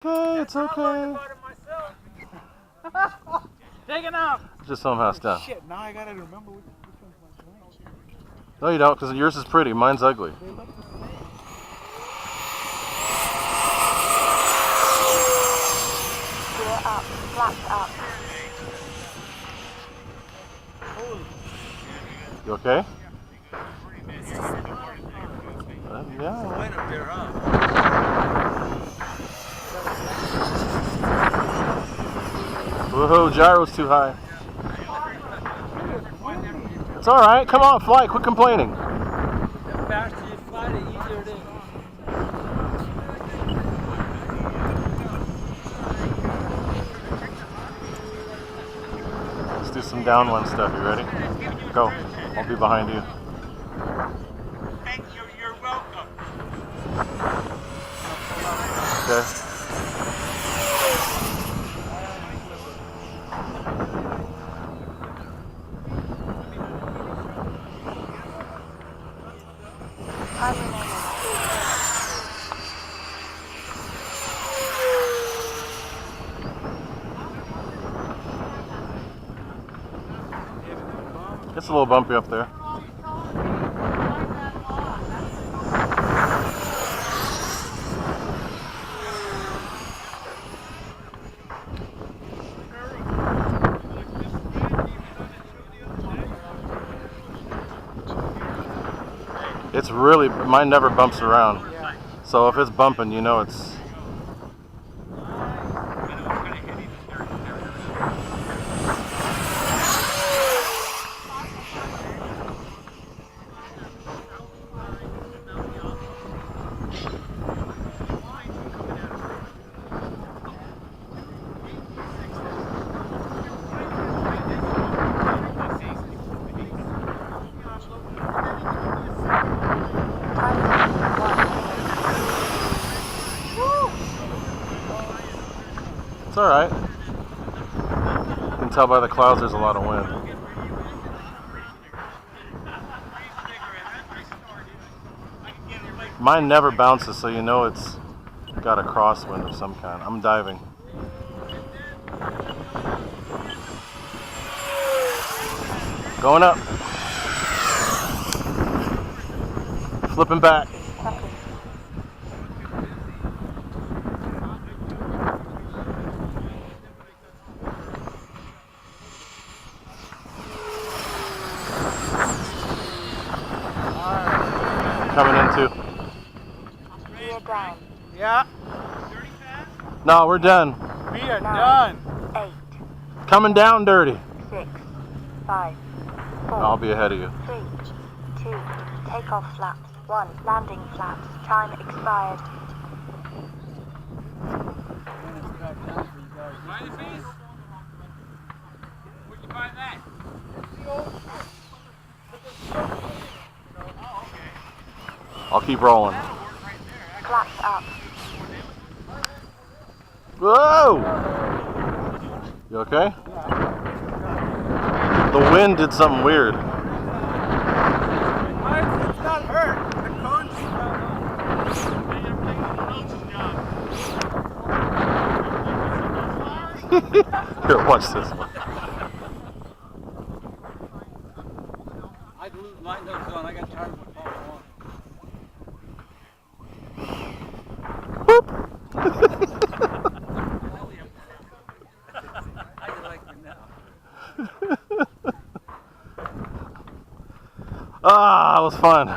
Okay, it's okay. Taking off. Just somehow down. Shit, now I gotta remember which one's my drink. No, you don't, because yours is pretty. Mine's ugly. They look the same. Gear up, flaps up. You okay? Yeah. Went up there, huh? Woohoo, gyro's too high. It's alright, come on, fly, quit complaining. The faster you fly, the easier it is. Let's do some downwind stuff, you ready? Go, I'll be behind you. Thank you, you're welcome. Okay. Time remaining. It's a little bumpy up there. It's really, mine never bumps around. So if it's bumping, you know it's... It's alright. You can tell by the clouds there's a lot of wind. Mine never bounces, so you know it's got a crosswind of some kind. I'm diving. Going up. Flipping back. Coming into. Gear down. Yeah, No, we're done. we are 9, done. 8, Coming down dirty. 6, 5, 4, I'll be ahead of you. 3, 2, takeoff flaps. 1, landing flaps. Time expired. Smiley face? Where'd you find that? I'll keep rolling. Flaps up. Whoa! You okay? The wind did something weird. It's not hurt. The cone's Here, watch this one. I glued my nose on. I got tired of what Paul wanted. I just like it now. Ah, it was fun.